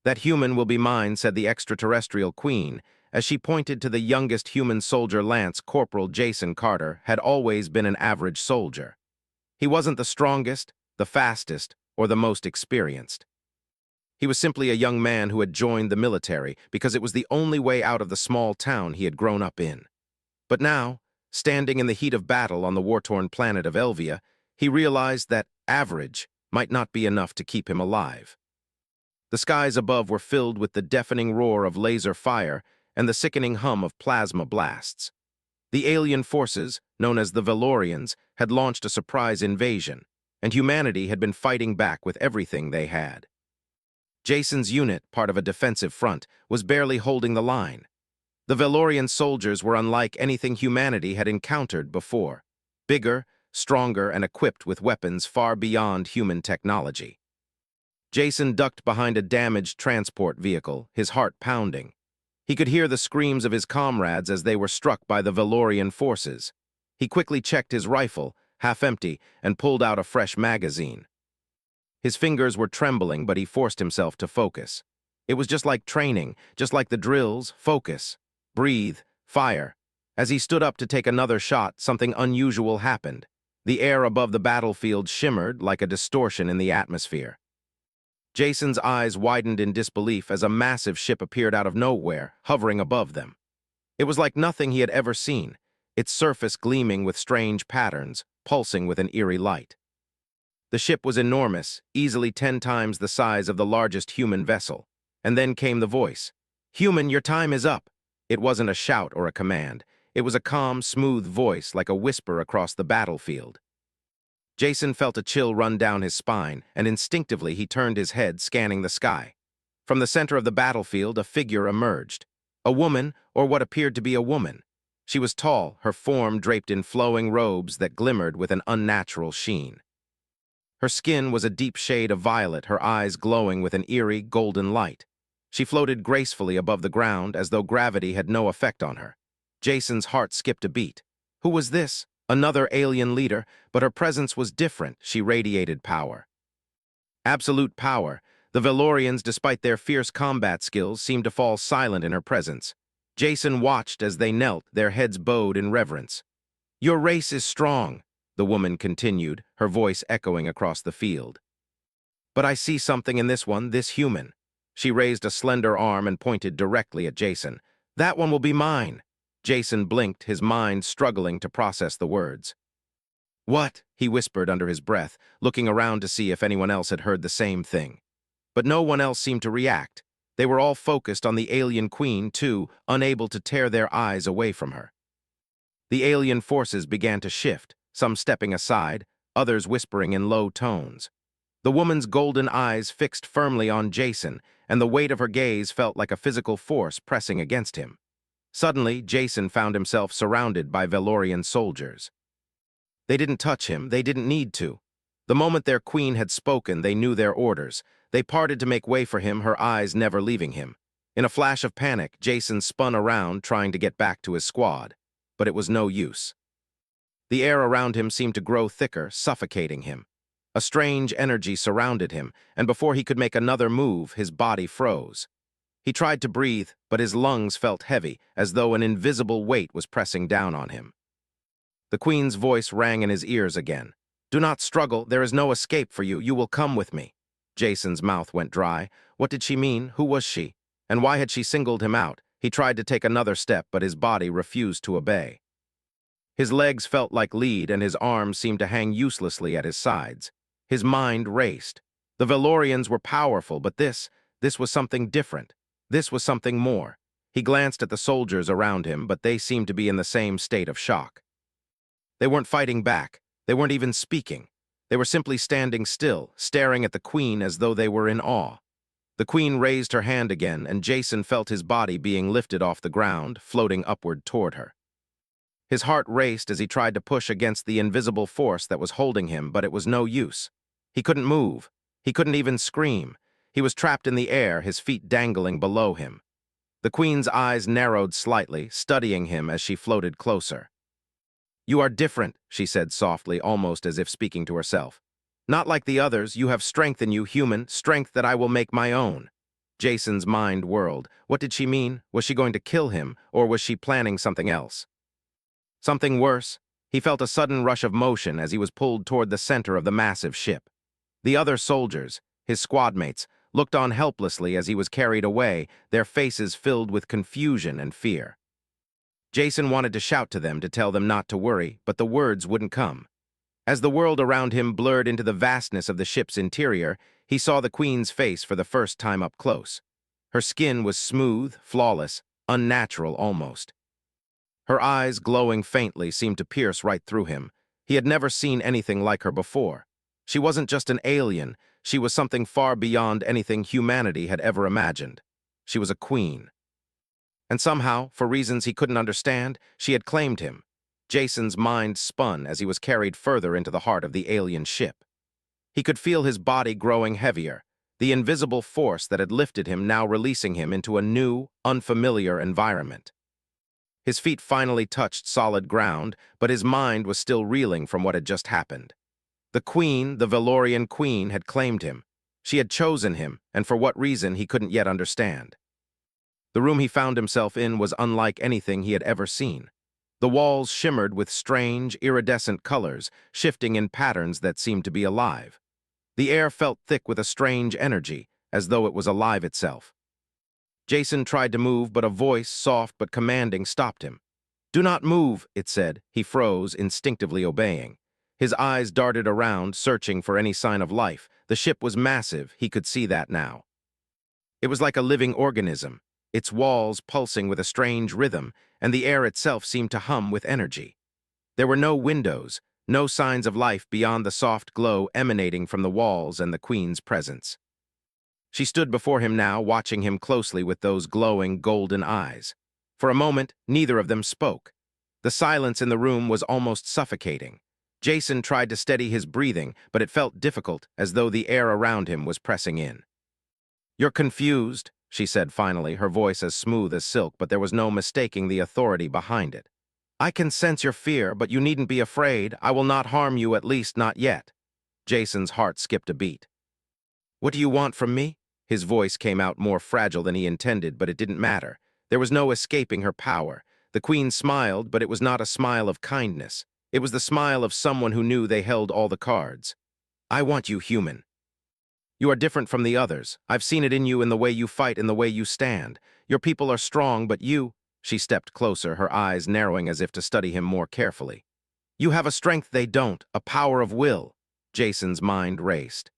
"That human will be mine," said the extraterrestrial queen, as she pointed to the youngest human soldier. Lance Corporal Jason Carter had always been an average soldier. He wasn't the strongest, the fastest, or the most experienced. He was simply a young man who had joined the military because it was the only way out of the small town he had grown up in. But now, standing in the heat of battle on the war-torn planet of Elvia, he realized that average might not be enough to keep him alive. The skies above were filled with the deafening roar of laser fire and the sickening hum of plasma blasts. The alien forces, known as the Valorians, had launched a surprise invasion, and humanity had been fighting back with everything they had. Jason's unit, part of a defensive front, was barely holding the line. The Valorian soldiers were unlike anything humanity had encountered before. Bigger, stronger, and equipped with weapons far beyond human technology. Jason ducked behind a damaged transport vehicle, his heart pounding. He could hear the screams of his comrades as they were struck by the Valorian forces. He quickly checked his rifle, half empty, and pulled out a fresh magazine. His fingers were trembling, but he forced himself to focus. It was just like training, just like the drills: focus, breathe, fire. As he stood up to take another shot, something unusual happened. The air above the battlefield shimmered like a distortion in the atmosphere. Jason's eyes widened in disbelief as a massive ship appeared out of nowhere, hovering above them. It was like nothing he had ever seen, its surface gleaming with strange patterns, pulsing with an eerie light. The ship was enormous, easily 10 times the size of the largest human vessel. And then came the voice. "Human, your time is up." It wasn't a shout or a command. It was a calm, smooth voice, like a whisper across the battlefield. Jason felt a chill run down his spine, and instinctively he turned his head, scanning the sky. From the center of the battlefield, a figure emerged. A woman, or what appeared to be a woman. She was tall, her form draped in flowing robes that glimmered with an unnatural sheen. Her skin was a deep shade of violet, her eyes glowing with an eerie, golden light. She floated gracefully above the ground as though gravity had no effect on her. Jason's heart skipped a beat. Who was this? Another alien leader, but her presence was different. She radiated power. Absolute power. The Valorians, despite their fierce combat skills, seemed to fall silent in her presence. Jason watched as they knelt, their heads bowed in reverence. "Your race is strong," the woman continued, her voice echoing across the field. "But I see something in this one, this human." She raised a slender arm and pointed directly at Jason. "That one will be mine." Jason blinked, his mind struggling to process the words. "What?" he whispered under his breath, looking around to see if anyone else had heard the same thing. But no one else seemed to react. They were all focused on the alien queen, too, unable to tear their eyes away from her. The alien forces began to shift, some stepping aside, others whispering in low tones. The woman's golden eyes fixed firmly on Jason, and the weight of her gaze felt like a physical force pressing against him. Suddenly, Jason found himself surrounded by Valorian soldiers. They didn't touch him, they didn't need to. The moment their queen had spoken, they knew their orders. They parted to make way for him, her eyes never leaving him. In a flash of panic, Jason spun around, trying to get back to his squad. But it was no use. The air around him seemed to grow thicker, suffocating him. A strange energy surrounded him, and before he could make another move, his body froze. He tried to breathe, but his lungs felt heavy, as though an invisible weight was pressing down on him. The queen's voice rang in his ears again. "Do not struggle, there is no escape for you, you will come with me." Jason's mouth went dry. What did she mean? Who was she? And why had she singled him out? He tried to take another step, but his body refused to obey. His legs felt like lead, and his arms seemed to hang uselessly at his sides. His mind raced. The Valorians were powerful, but this was something different. This was something more. He glanced at the soldiers around him, but they seemed to be in the same state of shock. They weren't fighting back. They weren't even speaking. They were simply standing still, staring at the queen as though they were in awe. The queen raised her hand again, and Jason felt his body being lifted off the ground, floating upward toward her. His heart raced as he tried to push against the invisible force that was holding him, but it was no use. He couldn't move. He couldn't even scream. He was trapped in the air, his feet dangling below him. The queen's eyes narrowed slightly, studying him as she floated closer. "You are different," she said softly, almost as if speaking to herself. "Not like the others, you have strength in you, human, strength that I will make my own." Jason's mind whirled. What did she mean? Was she going to kill him, or was she planning something else? Something worse. He felt a sudden rush of motion as he was pulled toward the center of the massive ship. The other soldiers, his squadmates, looked on helplessly as he was carried away, their faces filled with confusion and fear. Jason wanted to shout to them to tell them not to worry, but the words wouldn't come. As the world around him blurred into the vastness of the ship's interior, he saw the Queen's face for the first time up close. Her skin was smooth, flawless, unnatural almost. Her eyes, glowing faintly, seemed to pierce right through him. He had never seen anything like her before. She wasn't just an alien, she was something far beyond anything humanity had ever imagined. She was a queen. And somehow, for reasons he couldn't understand, she had claimed him. Jason's mind spun as he was carried further into the heart of the alien ship. He could feel his body growing heavier, the invisible force that had lifted him now releasing him into a new, unfamiliar environment. His feet finally touched solid ground, but his mind was still reeling from what had just happened. The Queen, the Valorian Queen, had claimed him. She had chosen him, and for what reason he couldn't yet understand. The room he found himself in was unlike anything he had ever seen. The walls shimmered with strange, iridescent colors, shifting in patterns that seemed to be alive. The air felt thick with a strange energy, as though it was alive itself. Jason tried to move, but a voice, soft but commanding, stopped him. "Do not move," it said. He froze, instinctively obeying. His eyes darted around, searching for any sign of life. The ship was massive, he could see that now. It was like a living organism, its walls pulsing with a strange rhythm, and the air itself seemed to hum with energy. There were no windows, no signs of life beyond the soft glow emanating from the walls and the Queen's presence. She stood before him now, watching him closely with those glowing golden eyes. For a moment, neither of them spoke. The silence in the room was almost suffocating. Jason tried to steady his breathing, but it felt difficult, as though the air around him was pressing in. "You're confused," she said finally, her voice as smooth as silk, but there was no mistaking the authority behind it. "I can sense your fear, but you needn't be afraid. I will not harm you, at least not yet." Jason's heart skipped a beat. "What do you want from me?" His voice came out more fragile than he intended, but it didn't matter. There was no escaping her power. The Queen smiled, but it was not a smile of kindness. It was the smile of someone who knew they held all the cards. "I want you human. You are different from the others. I've seen it in you, in the way you fight, in the way you stand. Your people are strong, but you—" She stepped closer, her eyes narrowing as if to study him more carefully. "You have a strength they don't, a power of will." Jason's mind raced.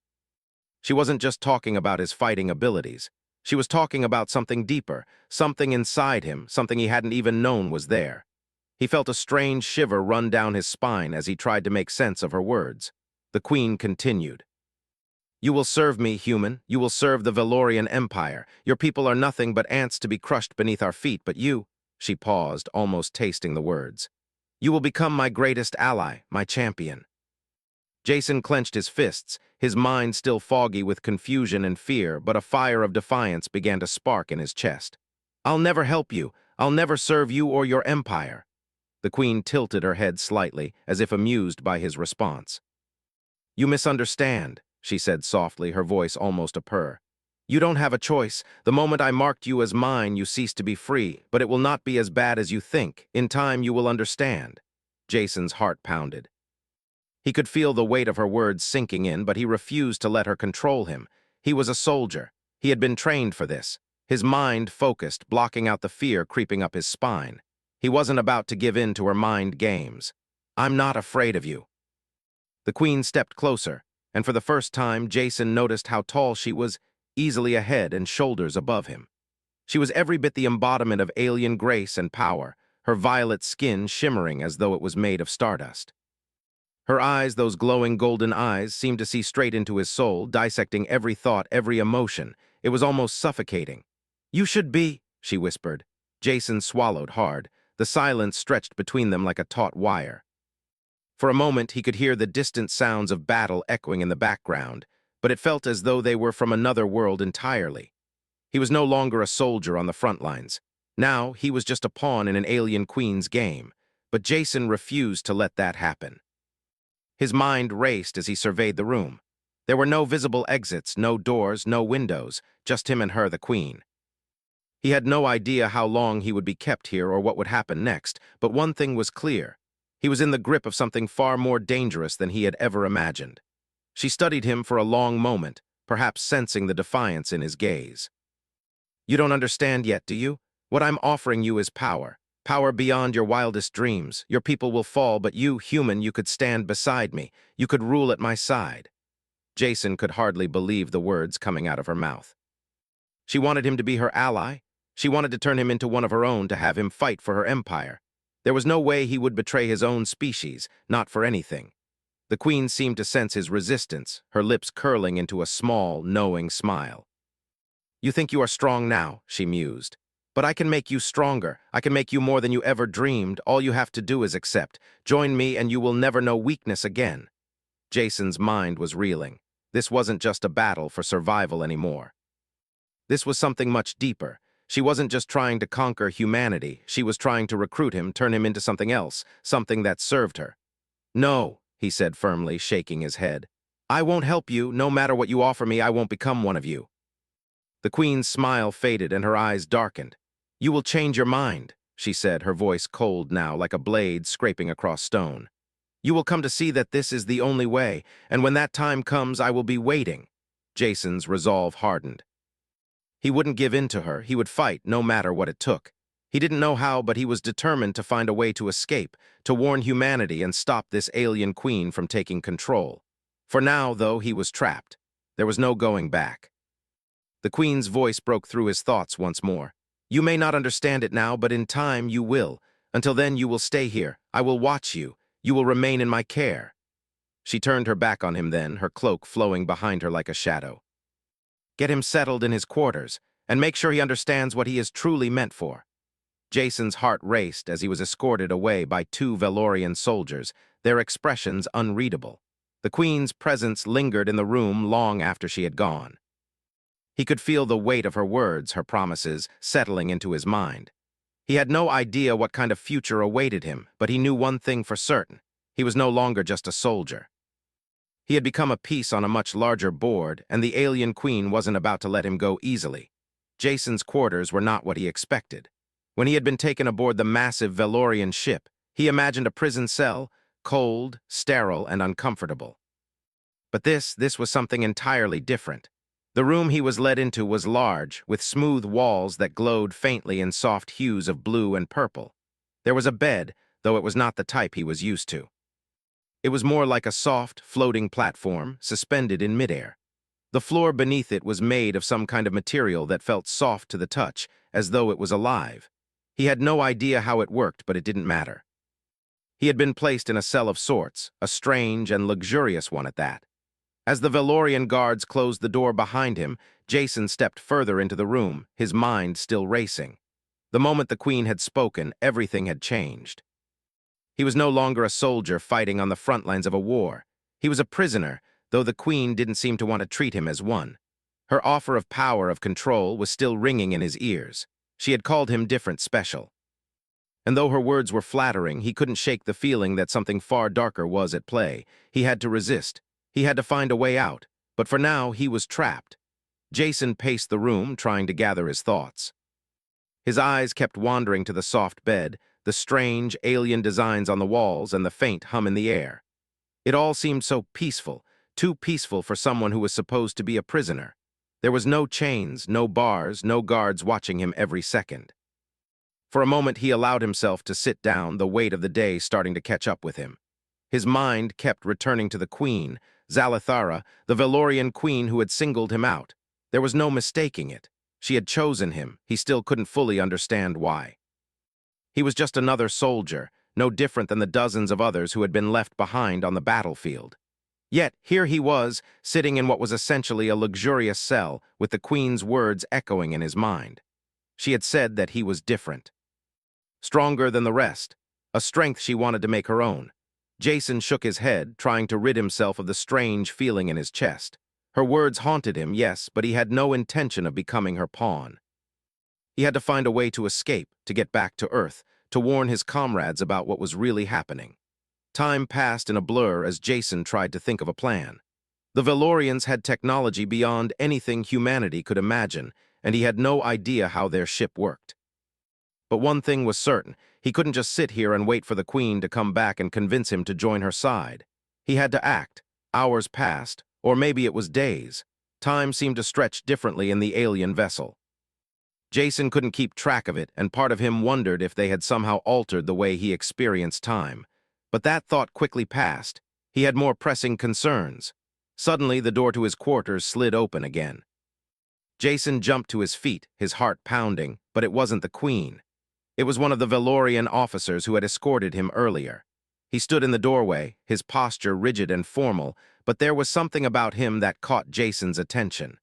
She wasn't just talking about his fighting abilities. She was talking about something deeper, something inside him, something he hadn't even known was there. He felt a strange shiver run down his spine as he tried to make sense of her words. The Queen continued. "You will serve me, human. You will serve the Valorian Empire. Your people are nothing but ants to be crushed beneath our feet, but you—" She paused, almost tasting the words. "You will become my greatest ally, my champion." Jason clenched his fists, his mind still foggy with confusion and fear, but a fire of defiance began to spark in his chest. "I'll never help you. I'll never serve you or your empire." The Queen tilted her head slightly, as if amused by his response. "You misunderstand," she said softly, her voice almost a purr. "You don't have a choice. The moment I marked you as mine, you ceased to be free, but it will not be as bad as you think. In time, you will understand." Jason's heart pounded. He could feel the weight of her words sinking in, but he refused to let her control him. He was a soldier. He had been trained for this. His mind focused, blocking out the fear creeping up his spine. He wasn't about to give in to her mind games. "I'm not afraid of you." The Queen stepped closer, and for the first time, Jason noticed how tall she was, easily a head and shoulders above him. She was every bit the embodiment of alien grace and power, her violet skin shimmering as though it was made of stardust. Her eyes, those glowing golden eyes, seemed to see straight into his soul, dissecting every thought, every emotion. It was almost suffocating. "You should be," she whispered. Jason swallowed hard. The silence stretched between them like a taut wire. For a moment, he could hear the distant sounds of battle echoing in the background, but it felt as though they were from another world entirely. He was no longer a soldier on the front lines. Now, he was just a pawn in an alien queen's game. But Jason refused to let that happen. His mind raced as he surveyed the room. There were no visible exits, no doors, no windows, just him and her, the queen. He had no idea how long he would be kept here or what would happen next, but one thing was clear. He was in the grip of something far more dangerous than he had ever imagined. She studied him for a long moment, perhaps sensing the defiance in his gaze. You don't understand yet, do you? What I'm offering you is power. Power beyond your wildest dreams. Your people will fall, but you, human, you could stand beside me. You could rule at my side. Jason could hardly believe the words coming out of her mouth. She wanted him to be her ally. She wanted to turn him into one of her own, to have him fight for her empire. There was no way he would betray his own species, not for anything. The queen seemed to sense his resistance, her lips curling into a small, knowing smile. You think you are strong now, she mused. But I can make you stronger. I can make you more than you ever dreamed. All you have to do is accept. Join me and you will never know weakness again. Jason's mind was reeling. This wasn't just a battle for survival anymore. This was something much deeper. She wasn't just trying to conquer humanity. She was trying to recruit him, turn him into something else, something that served her. No, he said firmly, shaking his head. I won't help you. No matter what you offer me, I won't become one of you. The queen's smile faded and her eyes darkened. You will change your mind, she said, her voice cold now, like a blade scraping across stone. You will come to see that this is the only way, and when that time comes, I will be waiting. Jason's resolve hardened. He wouldn't give in to her. He would fight, no matter what it took. He didn't know how, but he was determined to find a way to escape, to warn humanity and stop this alien queen from taking control. For now, though, he was trapped. There was no going back. The queen's voice broke through his thoughts once more. You may not understand it now, but in time you will. Until then, you will stay here. I will watch you. You will remain in my care. She turned her back on him then, her cloak flowing behind her like a shadow. Get him settled in his quarters, and make sure he understands what he is truly meant for. Jason's heart raced as he was escorted away by two Valorian soldiers, their expressions unreadable. The queen's presence lingered in the room long after she had gone. He could feel the weight of her words, her promises, settling into his mind. He had no idea what kind of future awaited him, but he knew one thing for certain. He was no longer just a soldier. He had become a piece on a much larger board, and the alien queen wasn't about to let him go easily. Jason's quarters were not what he expected. When he had been taken aboard the massive Valorian ship, he imagined a prison cell, cold, sterile, and uncomfortable. But this was something entirely different. The room he was led into was large, with smooth walls that glowed faintly in soft hues of blue and purple. There was a bed, though it was not the type he was used to. It was more like a soft, floating platform, suspended in midair. The floor beneath it was made of some kind of material that felt soft to the touch, as though it was alive. He had no idea how it worked, but it didn't matter. He had been placed in a cell of sorts, a strange and luxurious one at that. As the Valorian guards closed the door behind him, Jason stepped further into the room, his mind still racing. The moment the queen had spoken, everything had changed. He was no longer a soldier fighting on the front lines of a war. He was a prisoner, though the queen didn't seem to want to treat him as one. Her offer of power, of control, was still ringing in his ears. She had called him different, special. And though her words were flattering, he couldn't shake the feeling that something far darker was at play. He had to resist. He had to find a way out, but for now he was trapped. Jason paced the room, trying to gather his thoughts. His eyes kept wandering to the soft bed, the strange, alien designs on the walls, and the faint hum in the air. It all seemed so peaceful, too peaceful for someone who was supposed to be a prisoner. There was no chains, no bars, no guards watching him every second. For a moment he allowed himself to sit down, the weight of the day starting to catch up with him. His mind kept returning to the queen, Zalathara, the Valorian queen who had singled him out. There was no mistaking it. She had chosen him. He still couldn't fully understand why. He was just another soldier, no different than the dozens of others who had been left behind on the battlefield. Yet here he was, sitting in what was essentially a luxurious cell, with the queen's words echoing in his mind. She had said that he was different. Stronger than the rest, a strength she wanted to make her own. Jason shook his head, trying to rid himself of the strange feeling in his chest. Her words haunted him, yes, but he had no intention of becoming her pawn. He had to find a way to escape, to get back to Earth, to warn his comrades about what was really happening. Time passed in a blur as Jason tried to think of a plan. The Valorians had technology beyond anything humanity could imagine, and he had no idea how their ship worked. But one thing was certain, he couldn't just sit here and wait for the Queen to come back and convince him to join her side. He had to act. Hours passed, or maybe it was days. Time seemed to stretch differently in the alien vessel. Jason couldn't keep track of it, and part of him wondered if they had somehow altered the way he experienced time. But that thought quickly passed. He had more pressing concerns. Suddenly, the door to his quarters slid open again. Jason jumped to his feet, his heart pounding, but it wasn't the Queen. It was one of the Valorian officers who had escorted him earlier. He stood in the doorway, his posture rigid and formal, but there was something about him that caught Jason's attention.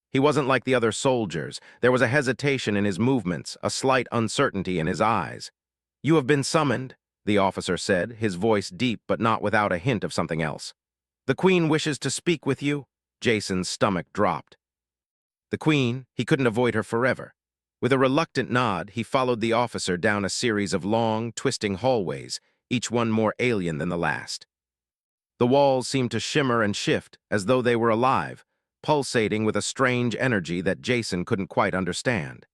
He wasn't like the other soldiers. There was a hesitation in his movements, a slight uncertainty in his eyes. "You have been summoned," the officer said, his voice deep but not without a hint of something else. "The Queen wishes to speak with you." Jason's stomach dropped. The Queen, he couldn't avoid her forever. With a reluctant nod, he followed the officer down a series of long, twisting hallways, each one more alien than the last. The walls seemed to shimmer and shift, as though they were alive, pulsating with a strange energy that Jason couldn't quite understand.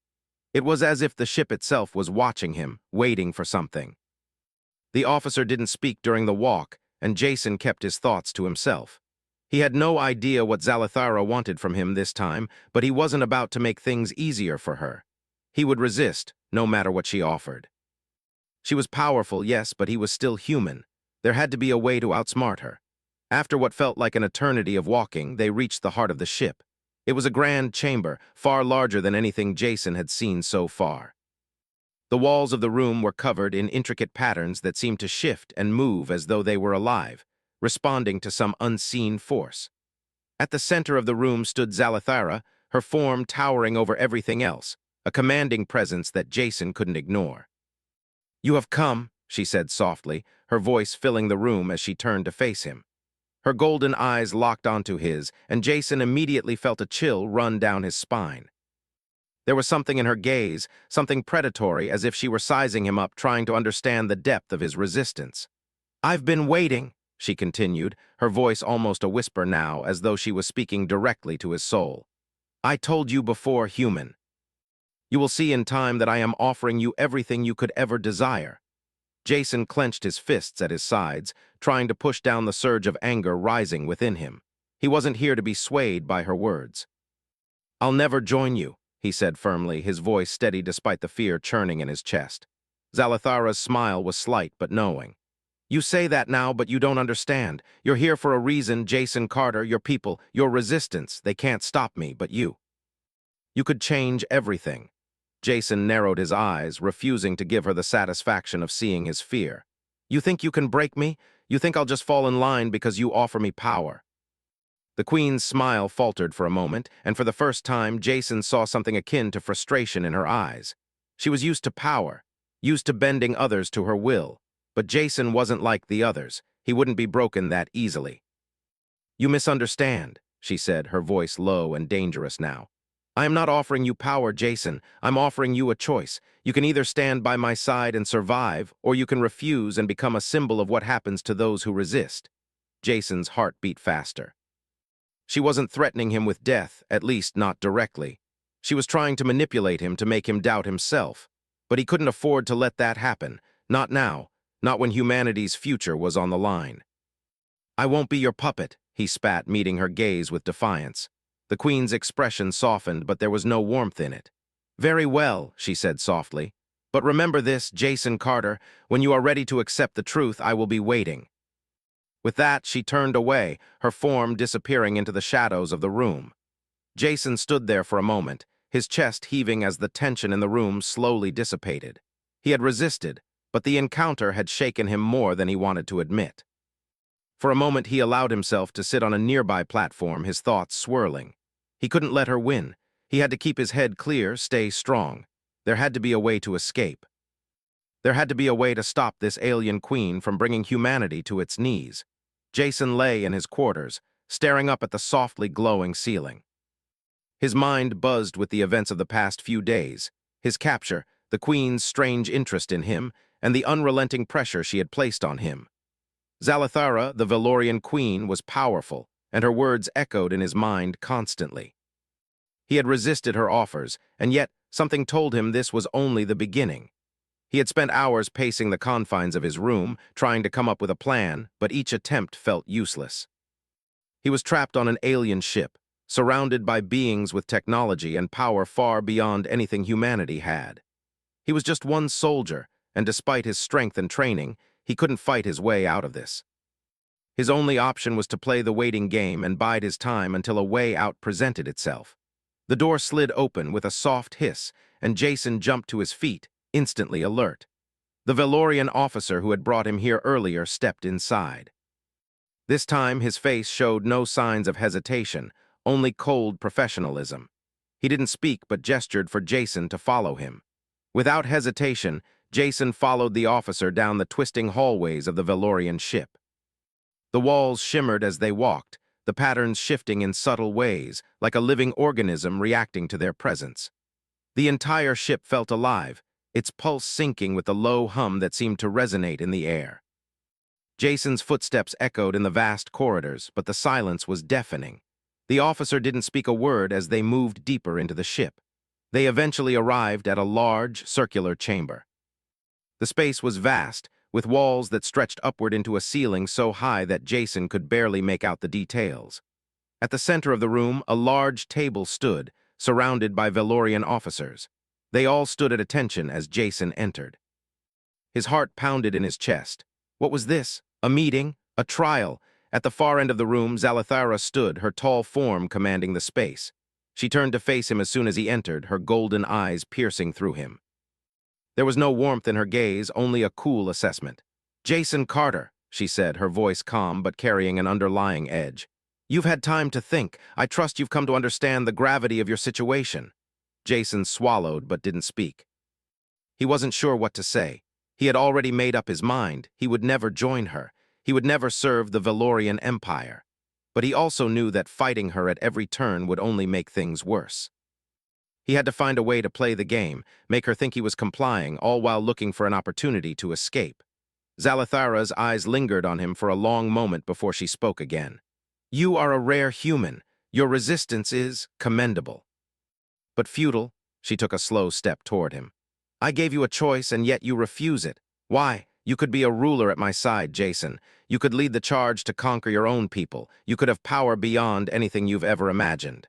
It was as if the ship itself was watching him, waiting for something. The officer didn't speak during the walk, and Jason kept his thoughts to himself. He had no idea what Zalathara wanted from him this time, but he wasn't about to make things easier for her. He would resist, no matter what she offered. She was powerful, yes, but he was still human. There had to be a way to outsmart her. After what felt like an eternity of walking, they reached the heart of the ship. It was a grand chamber, far larger than anything Jason had seen so far. The walls of the room were covered in intricate patterns that seemed to shift and move as though they were alive, responding to some unseen force. At the center of the room stood Zalathara, her form towering over everything else, a commanding presence that Jason couldn't ignore. "You have come," she said softly, her voice filling the room as she turned to face him. Her golden eyes locked onto his, and Jason immediately felt a chill run down his spine. There was something in her gaze, something predatory, as if she were sizing him up, trying to understand the depth of his resistance. "I've been waiting," she continued, her voice almost a whisper now, as though she was speaking directly to his soul. "I told you before, human. You will see in time that I am offering you everything you could ever desire." Jason clenched his fists at his sides, trying to push down the surge of anger rising within him. He wasn't here to be swayed by her words. "I'll never join you," he said firmly, his voice steady despite the fear churning in his chest. Zalathara's smile was slight but knowing. "You say that now, but you don't understand. You're here for a reason, Jason Carter, your people, your resistance. They can't stop me, but you. You could change everything." Jason narrowed his eyes, refusing to give her the satisfaction of seeing his fear. "You think you can break me? You think I'll just fall in line because you offer me power?" The Queen's smile faltered for a moment, and for the first time, Jason saw something akin to frustration in her eyes. She was used to power, used to bending others to her will, but Jason wasn't like the others. He wouldn't be broken that easily. "You misunderstand," she said, her voice low and dangerous now. "I am not offering you power, Jason. I'm offering you a choice. You can either stand by my side and survive, or you can refuse and become a symbol of what happens to those who resist." Jason's heart beat faster. She wasn't threatening him with death, at least not directly. She was trying to manipulate him to make him doubt himself. But he couldn't afford to let that happen. Not now. Not when humanity's future was on the line. "I won't be your puppet," he spat, meeting her gaze with defiance. The Queen's expression softened, but there was no warmth in it. "Very well," she said softly. "But remember this, Jason Carter, when you are ready to accept the truth, I will be waiting." With that, she turned away, her form disappearing into the shadows of the room. Jason stood there for a moment, his chest heaving as the tension in the room slowly dissipated. He had resisted, but the encounter had shaken him more than he wanted to admit. For a moment, he allowed himself to sit on a nearby platform, his thoughts swirling. He couldn't let her win. He had to keep his head clear, stay strong. There had to be a way to escape. There had to be a way to stop this alien queen from bringing humanity to its knees. Jason lay in his quarters, staring up at the softly glowing ceiling. His mind buzzed with the events of the past few days, his capture, the Queen's strange interest in him, and the unrelenting pressure she had placed on him. Zalathara, the Valorian Queen, was powerful, and her words echoed in his mind constantly. He had resisted her offers, and yet something told him this was only the beginning. He had spent hours pacing the confines of his room, trying to come up with a plan, but each attempt felt useless. He was trapped on an alien ship, surrounded by beings with technology and power far beyond anything humanity had. He was just one soldier, and despite his strength and training, he couldn't fight his way out of this. His only option was to play the waiting game and bide his time until a way out presented itself. The door slid open with a soft hiss, and Jason jumped to his feet, instantly alert. The Valorian officer who had brought him here earlier stepped inside. This time, his face showed no signs of hesitation, only cold professionalism. He didn't speak but gestured for Jason to follow him. Without hesitation, Jason followed the officer down the twisting hallways of the Valorian ship. The walls shimmered as they walked, the patterns shifting in subtle ways, like a living organism reacting to their presence. The entire ship felt alive, its pulse syncing with the low hum that seemed to resonate in the air. Jason's footsteps echoed in the vast corridors, but the silence was deafening. The officer didn't speak a word as they moved deeper into the ship. They eventually arrived at a large, circular chamber. The space was vast, with walls that stretched upward into a ceiling so high that Jason could barely make out the details. At the center of the room, a large table stood, surrounded by Valorian officers. They all stood at attention as Jason entered. His heart pounded in his chest. What was this? A meeting? A trial? At the far end of the room, Zalathara stood, her tall form commanding the space. She turned to face him as soon as he entered, her golden eyes piercing through him. There was no warmth in her gaze, only a cool assessment. "Jason Carter," she said, her voice calm but carrying an underlying edge. "You've had time to think. I trust you've come to understand the gravity of your situation." Jason swallowed but didn't speak. He wasn't sure what to say. He had already made up his mind. He would never join her. He would never serve the Valorian Empire. But he also knew that fighting her at every turn would only make things worse. He had to find a way to play the game, make her think he was complying, all while looking for an opportunity to escape. Zalathara's eyes lingered on him for a long moment before she spoke again. "You are a rare human. Your resistance is commendable. But futile." She took a slow step toward him. "I gave you a choice, and yet you refuse it. Why? You could be a ruler at my side, Jason. You could lead the charge to conquer your own people. You could have power beyond anything you've ever imagined."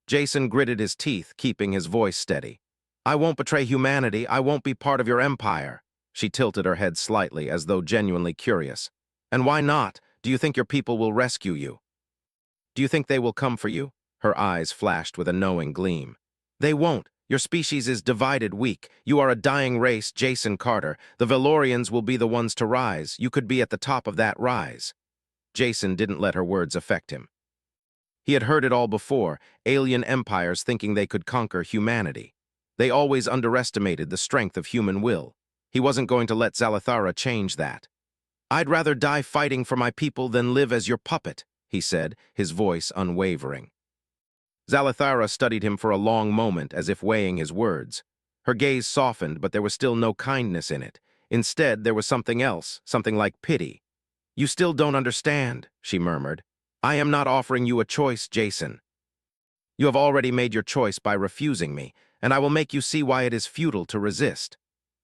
Jason gritted his teeth, keeping his voice steady. "I won't betray humanity. I won't be part of your empire." She tilted her head slightly, as though genuinely curious. "And why not? Do you think your people will rescue you? Do you think they will come for you?" Her eyes flashed with a knowing gleam. "They won't. Your species is divided, weak. You are a dying race, Jason Carter. The Valorians will be the ones to rise. You could be at the top of that rise." Jason didn't let her words affect him. He had heard it all before, alien empires thinking they could conquer humanity. They always underestimated the strength of human will. He wasn't going to let Zalathara change that. "I'd rather die fighting for my people than live as your puppet," he said, his voice unwavering. Zalathara studied him for a long moment, as if weighing his words. Her gaze softened, but there was still no kindness in it. Instead, there was something else, something like pity. "You still don't understand," she murmured. "I am not offering you a choice, Jason. You have already made your choice by refusing me, and I will make you see why it is futile to resist."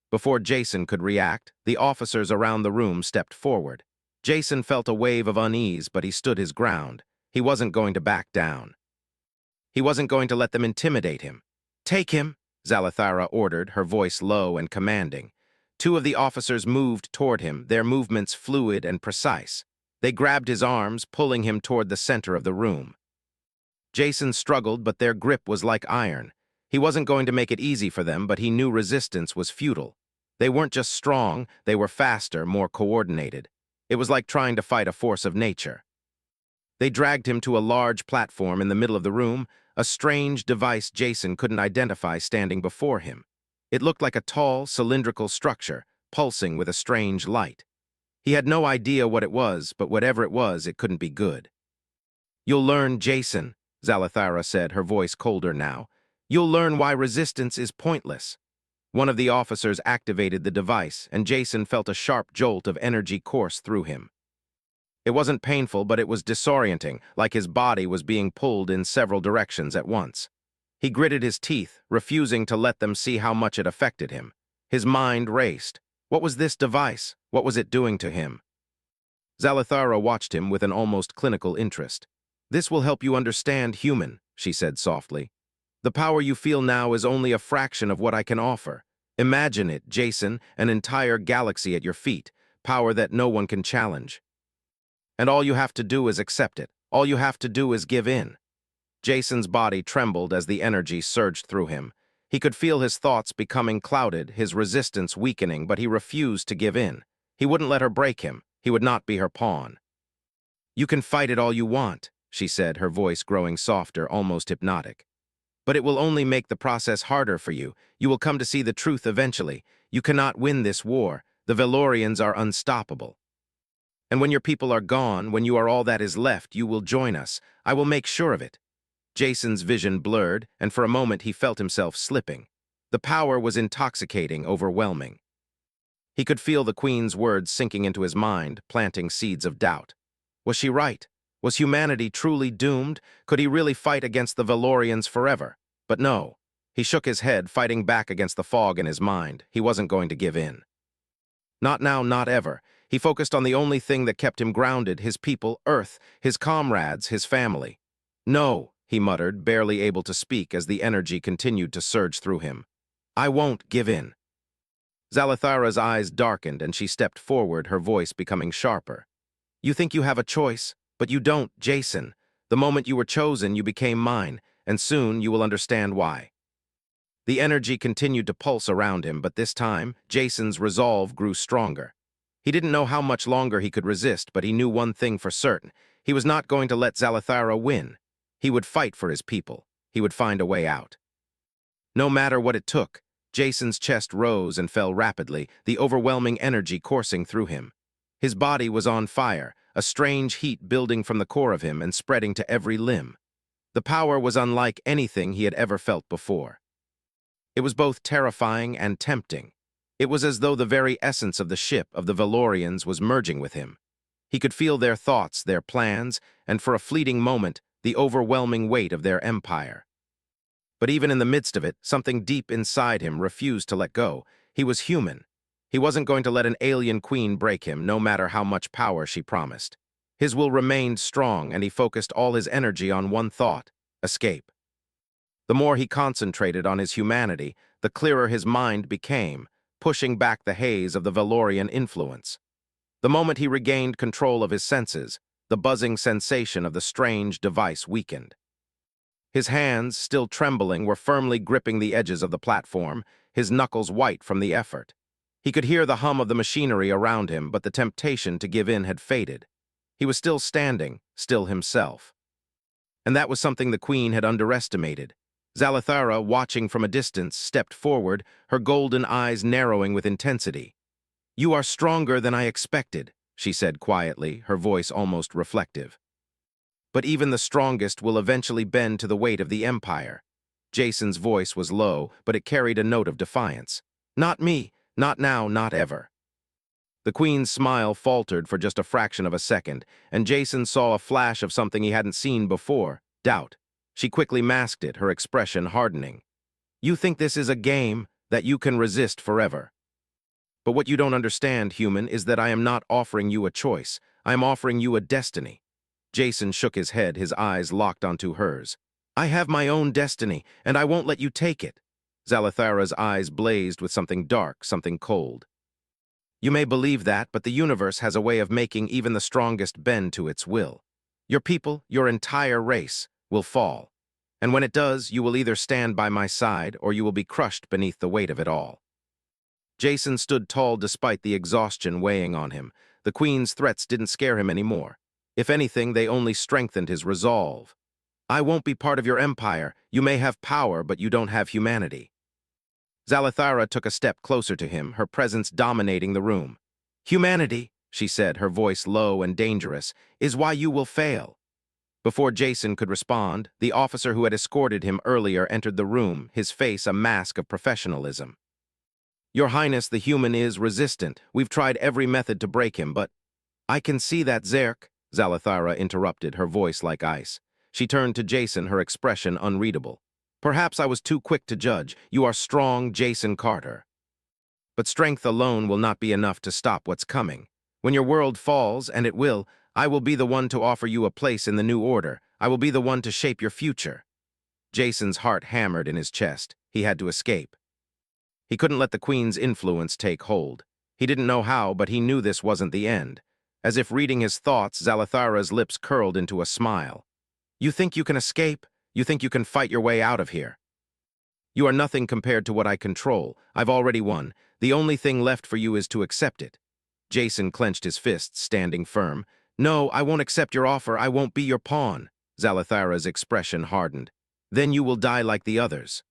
Before Jason could react, the officers around the room stepped forward. Jason felt a wave of unease, but he stood his ground. He wasn't going to back down. He wasn't going to let them intimidate him. "Take him," Zalathara ordered, her voice low and commanding. Two of the officers moved toward him, their movements fluid and precise. They grabbed his arms, pulling him toward the center of the room. Jason struggled, but their grip was like iron. He wasn't going to make it easy for them, but he knew resistance was futile. They weren't just strong, they were faster, more coordinated. It was like trying to fight a force of nature. They dragged him to a large platform in the middle of the room, a strange device Jason couldn't identify standing before him. It looked like a tall, cylindrical structure, pulsing with a strange light. He had no idea what it was, but whatever it was, it couldn't be good. "You'll learn, Jason," Zalathara said, her voice colder now. "You'll learn why resistance is pointless." One of the officers activated the device, and Jason felt a sharp jolt of energy course through him. It wasn't painful, but it was disorienting, like his body was being pulled in several directions at once. He gritted his teeth, refusing to let them see how much it affected him. His mind raced. What was this device? What was it doing to him? Zalathara watched him with an almost clinical interest. "This will help you understand human," she said softly. "The power you feel now is only a fraction of what I can offer. Imagine it, Jason, an entire galaxy at your feet, power that no one can challenge. And all you have to do is accept it. All you have to do is give in." Jason's body trembled as the energy surged through him. He could feel his thoughts becoming clouded, his resistance weakening, but he refused to give in. He wouldn't let her break him. He would not be her pawn. "You can fight it all you want," she said, her voice growing softer, almost hypnotic. "But it will only make the process harder for you. You will come to see the truth eventually. You cannot win this war. The Valorians are unstoppable. And when your people are gone, when you are all that is left, you will join us. I will make sure of it." Jason's vision blurred, and for a moment he felt himself slipping. The power was intoxicating, overwhelming. He could feel the Queen's words sinking into his mind, planting seeds of doubt. Was she right? Was humanity truly doomed? Could he really fight against the Valorians forever? But no. He shook his head, fighting back against the fog in his mind. He wasn't going to give in. Not now, not ever. He focused on the only thing that kept him grounded, his people, Earth, his comrades, his family. "No," he muttered, barely able to speak as the energy continued to surge through him. "I won't give in." Zalathara's eyes darkened and she stepped forward, her voice becoming sharper. "You think you have a choice, but you don't, Jason. The moment you were chosen, you became mine, and soon you will understand why." The energy continued to pulse around him, but this time, Jason's resolve grew stronger. He didn't know how much longer he could resist, but he knew one thing for certain. He was not going to let Zalathara win. He would fight for his people. He would find a way out. No matter what it took, Jason's chest rose and fell rapidly, the overwhelming energy coursing through him. His body was on fire, a strange heat building from the core of him and spreading to every limb. The power was unlike anything he had ever felt before. It was both terrifying and tempting. It was as though the very essence of the ship of the Valorians was merging with him. He could feel their thoughts, their plans, and for a fleeting moment, the overwhelming weight of their empire. But even in the midst of it, something deep inside him refused to let go. He was human. He wasn't going to let an alien queen break him, no matter how much power she promised. His will remained strong, and he focused all his energy on one thought: escape. The more he concentrated on his humanity, the clearer his mind became, pushing back the haze of the Valorian influence. The moment he regained control of his senses, the buzzing sensation of the strange device weakened. His hands, still trembling, were firmly gripping the edges of the platform, his knuckles white from the effort. He could hear the hum of the machinery around him, but the temptation to give in had faded. He was still standing, still himself. And that was something the Queen had underestimated. Zalathara, watching from a distance, stepped forward, her golden eyes narrowing with intensity. "You are stronger than I expected," she said quietly, her voice almost reflective. "But even the strongest will eventually bend to the weight of the Empire." Jason's voice was low, but it carried a note of defiance. "Not me, not now, not ever." The Queen's smile faltered for just a fraction of a second, and Jason saw a flash of something he hadn't seen before: doubt. She quickly masked it, her expression hardening. "You think this is a game that you can resist forever. But what you don't understand, human, is that I am not offering you a choice. I am offering you a destiny." Jason shook his head, his eyes locked onto hers. "I have my own destiny, and I won't let you take it." Zalathara's eyes blazed with something dark, something cold. "You may believe that, but the universe has a way of making even the strongest bend to its will. Your people, your entire race, will fall. And when it does, you will either stand by my side or you will be crushed beneath the weight of it all." Jason stood tall despite the exhaustion weighing on him. The Queen's threats didn't scare him anymore. If anything, they only strengthened his resolve. "I won't be part of your empire. You may have power, but you don't have humanity." Zalathara took a step closer to him, her presence dominating the room. "Humanity," she said, her voice low and dangerous, "is why you will fail." Before Jason could respond, the officer who had escorted him earlier entered the room, his face a mask of professionalism. "Your Highness, the human is resistant. We've tried every method to break him, but—" "I can see that, Zerk," Zalathara interrupted, her voice like ice. She turned to Jason, her expression unreadable. Perhaps I was too quick to judge. You are strong, Jason Carter. But strength alone will not be enough to stop what's coming. When your world falls, and it will, I will be the one to offer you a place in the new order. I will be the one to shape your future. Jason's heart hammered in his chest. He had to escape. He couldn't let the Queen's influence take hold. He didn't know how, but he knew this wasn't the end. As if reading his thoughts, Zalathara's lips curled into a smile. You think you can escape? You think you can fight your way out of here? You are nothing compared to what I control. I've already won. The only thing left for you is to accept it. Jason clenched his fists, standing firm. No, I won't accept your offer. I won't be your pawn. Zalathara's expression hardened. Then you will die like the others.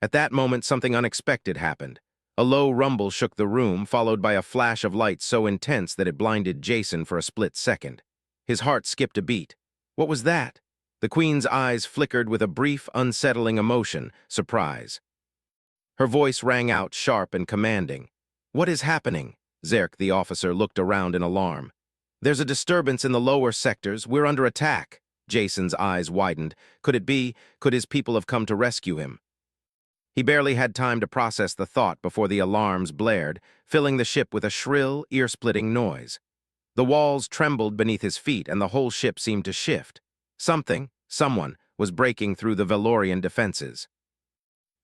At that moment, something unexpected happened. A low rumble shook the room, followed by a flash of light so intense that it blinded Jason for a split second. His heart skipped a beat. What was that? The Queen's eyes flickered with a brief, unsettling emotion, surprise. Her voice rang out, sharp and commanding. What is happening? Zerk, the officer, looked around in alarm. There's a disturbance in the lower sectors. We're under attack. Jason's eyes widened. Could it be? Could his people have come to rescue him? He barely had time to process the thought before the alarms blared, filling the ship with a shrill, ear-splitting noise. The walls trembled beneath his feet, and the whole ship seemed to shift. Someone, was breaking through the Valorian defenses.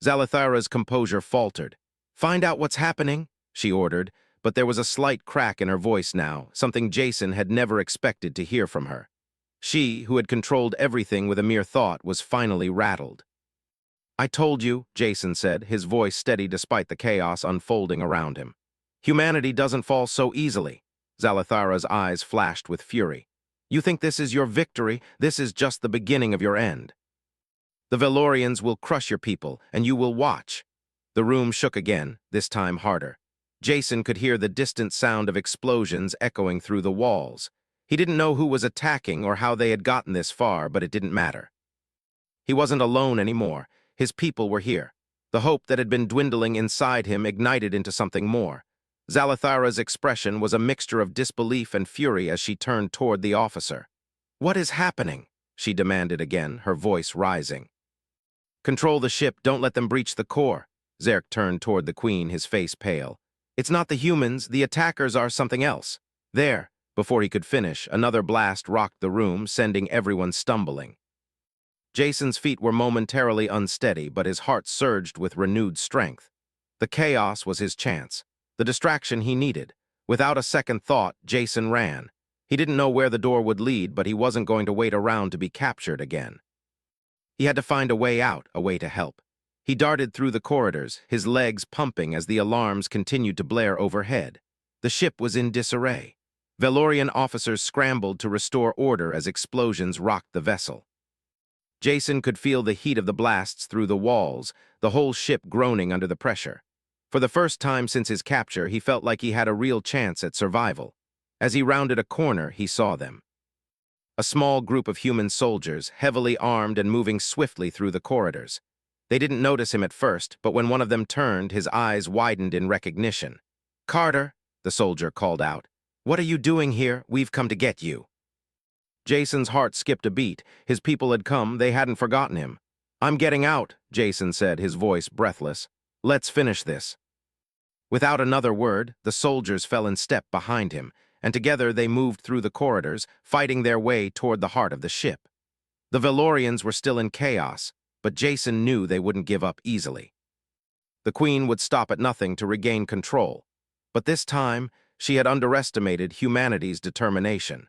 Zalathara's composure faltered. Find out what's happening, she ordered, but there was a slight crack in her voice now, something Jason had never expected to hear from her. She, who had controlled everything with a mere thought, was finally rattled. I told you, Jason said, his voice steady despite the chaos unfolding around him. Humanity doesn't fall so easily. Zalathara's eyes flashed with fury. You think this is your victory? This is just the beginning of your end. The Valorians will crush your people, and you will watch. The room shook again, this time harder. Jason could hear the distant sound of explosions echoing through the walls. He didn't know who was attacking or how they had gotten this far, but it didn't matter. He wasn't alone anymore. His people were here. The hope that had been dwindling inside him ignited into something more. Zalathara's expression was a mixture of disbelief and fury as she turned toward the officer. What is happening? She demanded again, her voice rising. Control the ship, don't let them breach the core. Zerk turned toward the Queen, his face pale. It's not the humans, the attackers are something else. There, before he could finish, another blast rocked the room, sending everyone stumbling. Jason's feet were momentarily unsteady, but his heart surged with renewed strength. The chaos was his chance, the distraction he needed. Without a second thought, Jason ran. He didn't know where the door would lead, but he wasn't going to wait around to be captured again. He had to find a way out, a way to help. He darted through the corridors, his legs pumping as the alarms continued to blare overhead. The ship was in disarray. Valorian officers scrambled to restore order as explosions rocked the vessel. Jason could feel the heat of the blasts through the walls, the whole ship groaning under the pressure. For the first time since his capture, he felt like he had a real chance at survival. As he rounded a corner, he saw them. A small group of human soldiers, heavily armed and moving swiftly through the corridors. They didn't notice him at first, but when one of them turned, his eyes widened in recognition. Carter, the soldier called out. What are you doing here? We've come to get you. Jason's heart skipped a beat. His people had come, they hadn't forgotten him. I'm getting out, Jason said, his voice breathless. Let's finish this. Without another word, the soldiers fell in step behind him, and together they moved through the corridors, fighting their way toward the heart of the ship. The Valorians were still in chaos, but Jason knew they wouldn't give up easily. The Queen would stop at nothing to regain control, but this time she had underestimated humanity's determination.